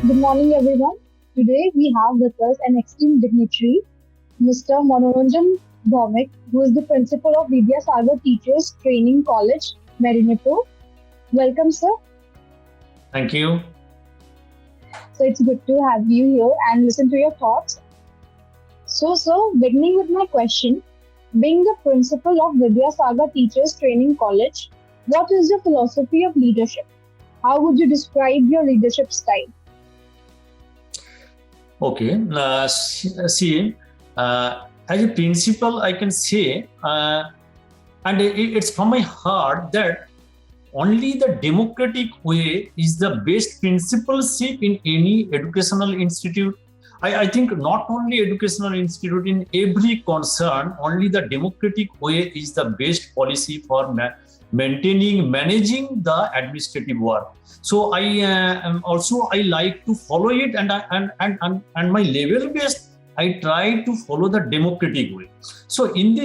Good morning, everyone. Today we have with us an esteemed dignitary, Mr. Manoranjan Bhaumik, who is the principal of Vidyasagar Teachers Training College, Medinipur. Welcome, sir. Thank you. So it's good to have you here and listen to your thoughts. So, sir, beginning with my question, being the principal of Vidyasagar Teachers Training College, what is your philosophy of leadership? How would you describe your leadership style? Okay. See, as a principal, I can say, and it's from my heart that only the democratic way is the best principalship in any educational institute. I think not only educational institute, in every concern, only the democratic way is the best policy for maintaining, managing the administrative work. So I like to follow it, and my level based, I try to follow the democratic way. So in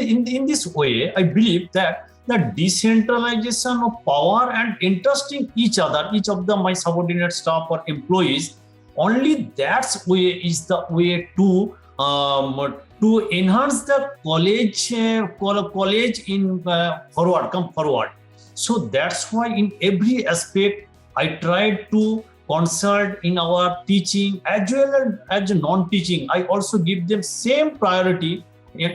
this way, I believe that the decentralization of power and entrusting each other, each of the my subordinate staff or employees, only that's way is the way to enhance the college in come forward. So that's why in every aspect I tried to consult in our teaching as well as non-teaching. I also give them same priority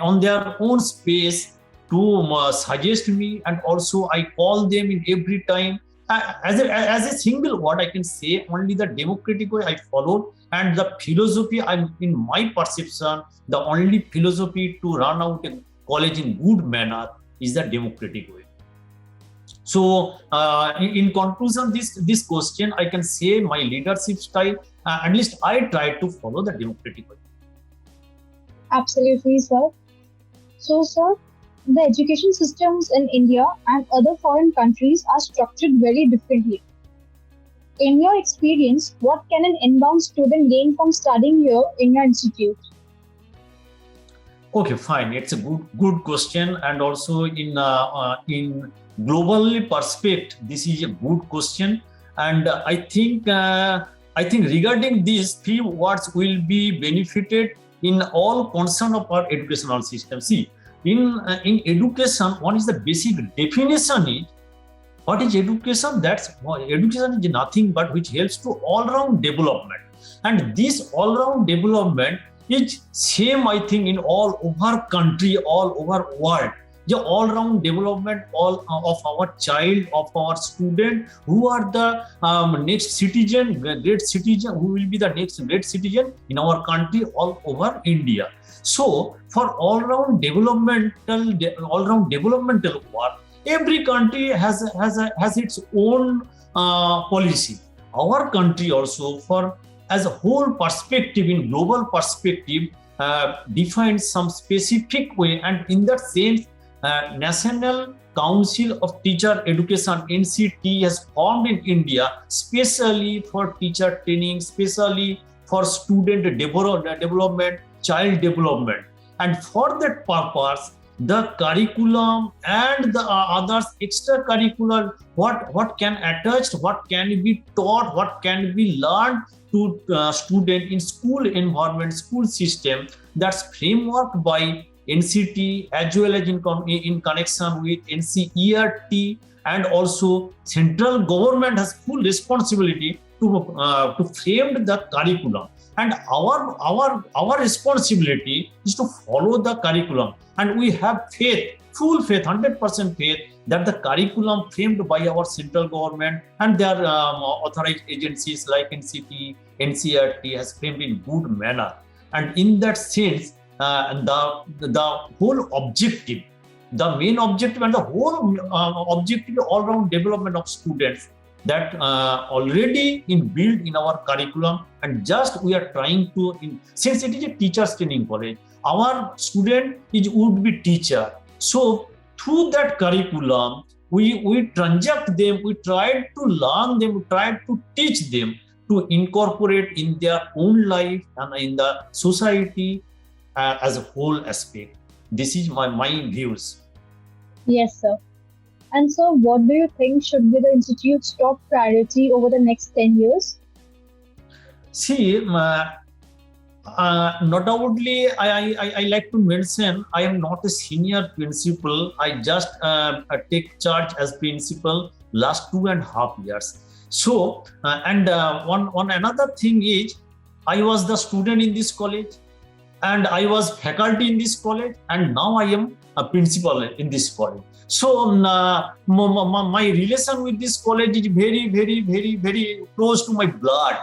on their own space to suggest me, and also I call them in every time. As a single word, I can say only the democratic way I followed, and the philosophy, I'm in my perception, the only philosophy to run out a college in good manner is the democratic way. So, in conclusion, this question, I can say my leadership style, at least I try to follow the democratic way. Absolutely, sir. So, sir, the education systems in India and other foreign countries are structured very differently. In your experience, what can an inbound student gain from studying here in your institute? Okay, fine. It's a good question, and also in global perspective, this is a good question, and I think regarding these few words will be benefited in all concern of our educational system. See, in education, one is the basic definition is what is education? Education is nothing but which helps to all-round development, and this all-round development is same, I think, in all over country, all over world. The all-round development all of our child, of our student, who are the next citizen, great citizen, who will be the next great citizen in our country, all over India. So for all-round developmental work, every country has its own policy. Our country also, for as a whole perspective, in global perspective, defines some specific way, and in that sense, National Council of Teacher Education (NCT) has formed in India, specially for teacher training, specially for student development, child development, and for that purpose, the curriculum and the others extracurricular, what can attached, what can be taught, what can be learned to student in school environment, school system, that's framework by NCT as well as in connection with NCERT, and also central government has full responsibility to frame the curriculum, and our responsibility is to follow the curriculum, and we have faith, full faith, 100% faith that the curriculum framed by our central government and their authorized agencies like NCT, NCERT has framed in good manner, and in that sense, the whole objective, the main objective, and the whole objective all-round development of students that already in built in our curriculum, and just we are trying to since it is a teachers training college, our student would be teacher. So through that curriculum, we transact them, we try to learn them, we try to teach them to incorporate in their own life and in the society as a whole aspect. This is my views. Yes, sir. And so, what do you think should be the institute's top priority over the next 10 years? See, not doubtly, I like to mention I am not a senior principal. I just take charge as principal last 2.5 years. So, one another thing is, I was the student in this college, and I was faculty in this college, and now I am a principal in this college. So, my relation with this college is very, very, very, very close to my blood.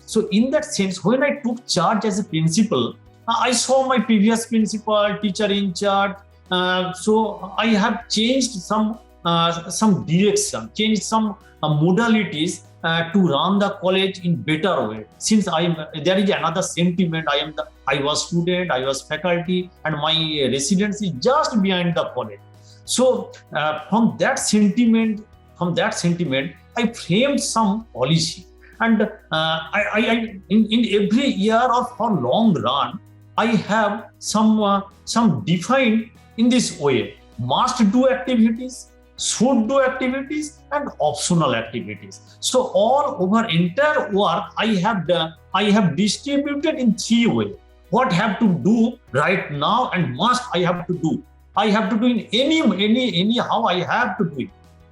So, in that sense, when I took charge as a principal, I saw my previous principal, teacher in charge. So, I have changed some direction, changed some modalities to run the college in better way. Since there is another sentiment. I was student, I was faculty, and my residence is just behind the college. So from that sentiment, I framed some policy, and in every year or for long run, I have some defined in this way: must do activities, should do activities, and optional activities. So all over entire work, I have distributed in 3 ways. What have to do right now, and must I have to do. I have to do in anyhow I have to do it.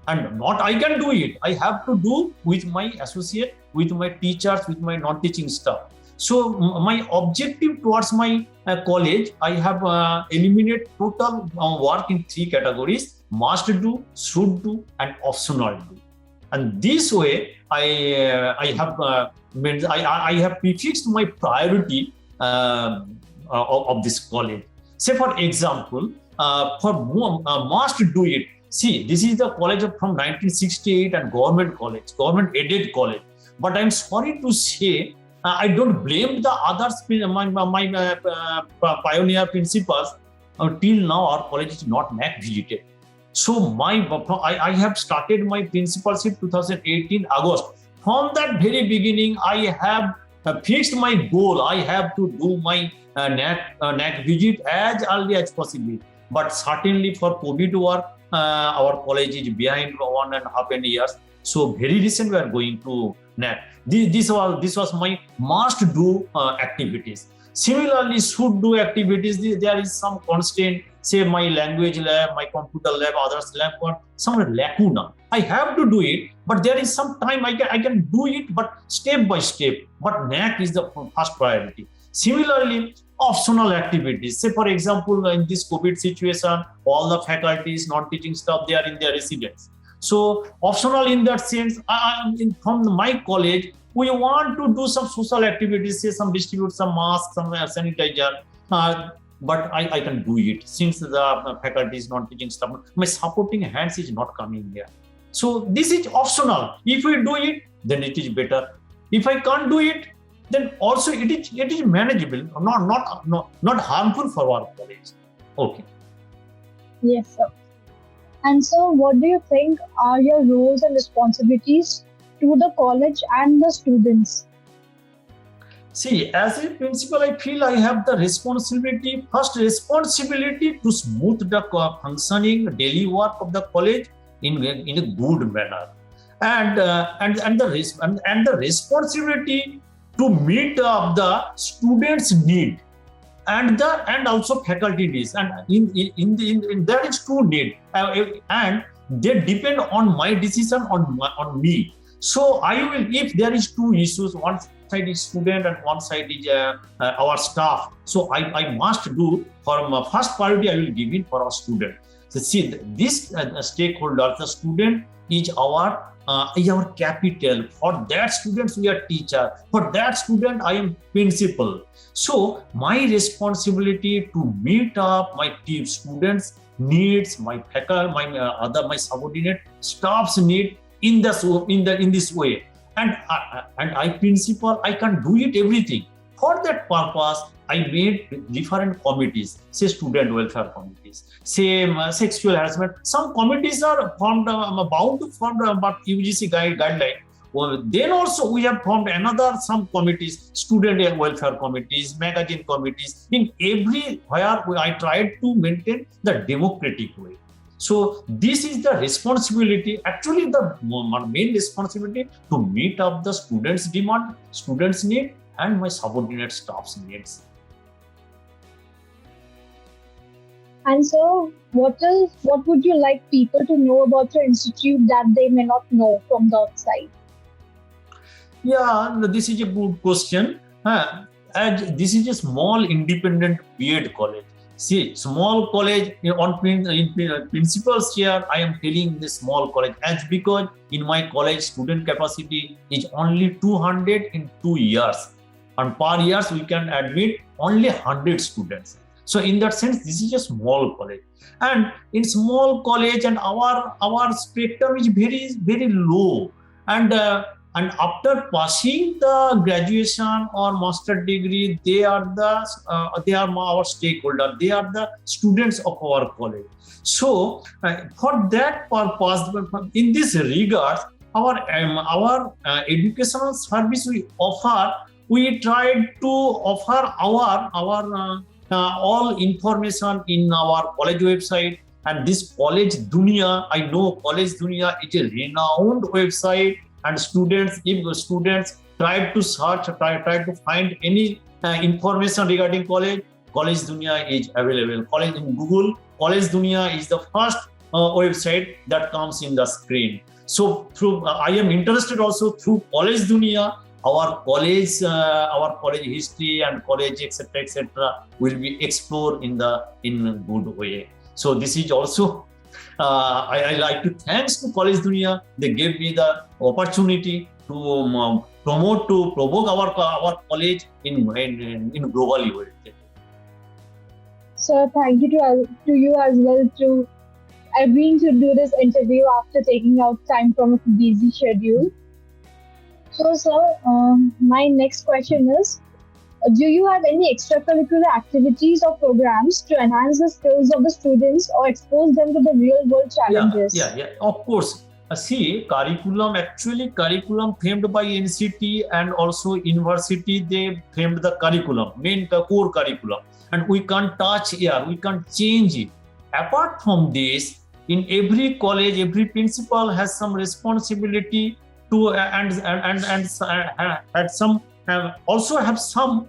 And not I can do it. I have to do with my associate, with my teachers, with my non-teaching staff. So my objective towards my college, I have eliminated total work in 3 categories: must do, should do, and optional do. And this way, I have prefixed my priority of this college. Say, for example, for must do it. See, this is the college from 1968 and government aided college. But I'm sorry to say, I don't blame the others, my pioneer principals. Till now, our college is not NAAC visited. So I have started my principalship 2018 August. From that very beginning, I have fixed my goal. I have to do my NAAC visit as early as possible. But certainly for COVID work, our college is behind 1.5 years. So very recent we are going to NAAC. This was my must do activities. Similarly, should do activities. There is some constraint. Say my language lab, my computer lab, others lab, or some lacuna. I have to do it, but there is some time I can do it, but step by step. But NAAC is the first priority. Similarly, optional activities. Say, for example, in this COVID situation, all the faculties, non-teaching staff, they are in their residence. So optional in that sense, from my college, we want to do some social activities, say some distribute some masks, some sanitizer, but I can do it since the faculty is non-teaching staff. My supporting hands is not coming here. So this is optional. If we do it, then it is better. If I can't do it, then also it is manageable, not harmful for our college. Okay. Yes, sir. And so, what do you think are your roles and responsibilities to the college and the students? See, as a principal, I feel I have the responsibility to smooth the functioning daily work of the college in a good manner, and the responsibility to meet the students' need and also faculty needs. And in there is 2 need, and they depend on my decision on me. So I will, if there is 2 issues, one side is student and one side is our staff. So I must do, for my first priority I will give it for our student. So see, this stakeholder, the student is our capital. For that students we are teacher. For that student I am principal. So my responsibility to meet up my team students needs, my faculty, my subordinate staff's need in this way. And I principal, I can do it everything. For that purpose, I made different committees, say student welfare committees, say sexual harassment. Some committees are formed, bound to form, but UGC guideline. Well, then also we have formed some committees, student welfare committees, magazine committees. In everywhere I tried to maintain the democratic way. So this is the responsibility, actually the main responsibility, to meet up the students' demand, students' need, and my subordinate staff's needs. And so, what would you like people to know about your institute that they may not know from the outside? Yeah, this is a good question. As this is a small independent B.Ed college. See, small college in principal's chair. I am telling this small college as because in my college student capacity is only 200 in 2 years, and per years we can admit only 100 students. So in that sense, this is a small college, and in small college, and our spectrum is very low, and and after passing the graduation or master degree, they are our stakeholder. They are the students of our college. So for that purpose, in this regard, our educational service we tried to offer our all information in our college website. And this College Dunia, I know College Dunia is a renowned website, and if the students try to search, try to find any information regarding college Dunia is available. College in Google, College Dunia is the first website that comes in the screen. So through I am interested also through College Dunia, our college history and college etc. will be explored in good way. So this is also I like to thanks to College Dunia. They gave me the opportunity to provoke our college in globally way. So thank you to you as well to agreeing to do this interview after taking out time from a busy schedule. So, sir, my next question is, do you have any extracurricular activities or programs to enhance the skills of the students or expose them to the real world challenges? Yeah, of course. See, curriculum framed by NCT and also university, they framed the curriculum, core curriculum, and we can't touch here, we can't change it. Apart from this, in every college, every principal has some responsibility to and also have some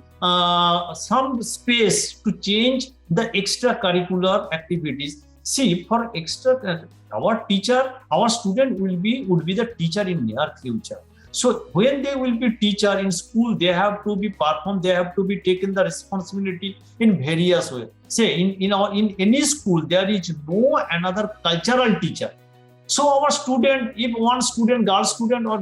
space to change the extracurricular activities. See, for our student would be the teacher in near future. So when they will be teacher in school, they have to be performed, they have to be taken the responsibility in various ways. Say in any school, there is no another cultural teacher. So our student, if one student, girl student or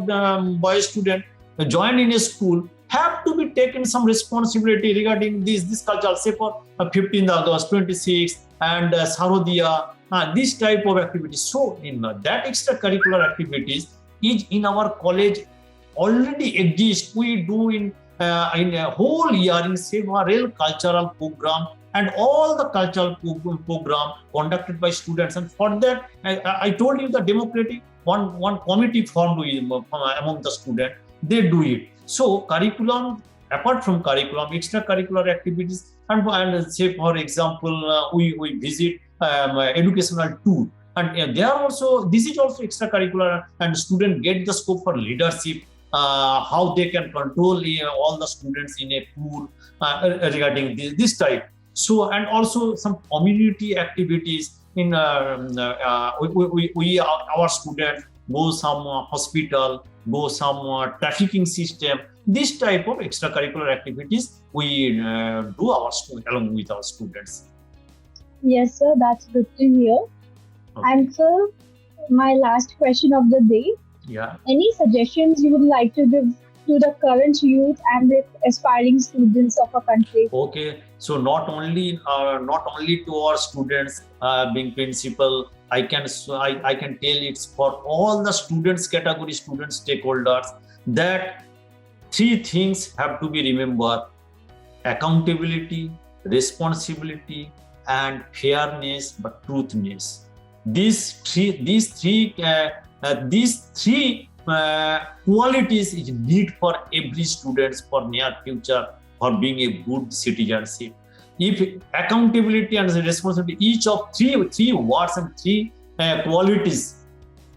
boy student join in a school, have to be taken some responsibility regarding this culture, say for 15th August, 26th, and Sarodiya, this type of activities. So in that extracurricular activities is in our college already exist. We do in a whole year in several cultural program and all the cultural program conducted by students. And for that, I told you the democratic one committee formed among the students. They do it. So curriculum, apart from curriculum, extracurricular activities, and say for example, we visit educational tour, and they are also, this is also extracurricular, and students get the scope for leadership, how they can control all the students in a tour regarding this type. So, and also some community activities in our students go some hospital, go some trafficking system. This type of extracurricular activities we do along with our students. Yes, sir, that's good to hear. Okay. And sir, my last question of the day. Yeah. Any suggestions you would like to give to the current youth and the aspiring students of our country? Okay, so not only to our students being principal, I can tell it's for all the students category, student stakeholders, that three things have to be remembered: accountability, responsibility, and fairness, but truthness. These three qualities is need for every students for near future for being a good citizenship. If accountability and responsibility, each of three words and three qualities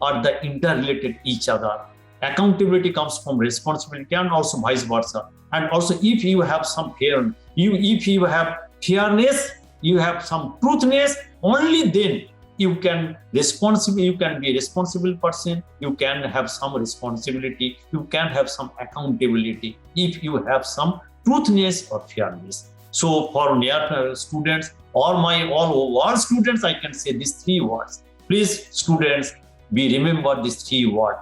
are the interrelated each other. Accountability comes from responsibility and also vice versa. And also, if you have some if you have fairness, you have some truthness, only then you can be a responsible person, you can have some responsibility, you can have some accountability if you have some truthness or fairness. So for near students or all students, I can say these three words. Please, students, remember these three words.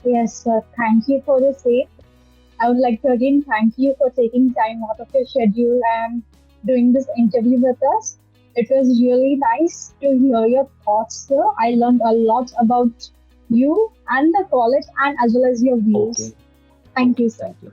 Yes, sir. Thank you for the same. I would like to again thank you for taking time out of your schedule and doing this interview with us. It was really nice to hear your thoughts, sir. I learned a lot about you and the college and as well as your views. Okay. Thank you, sir. Thank you.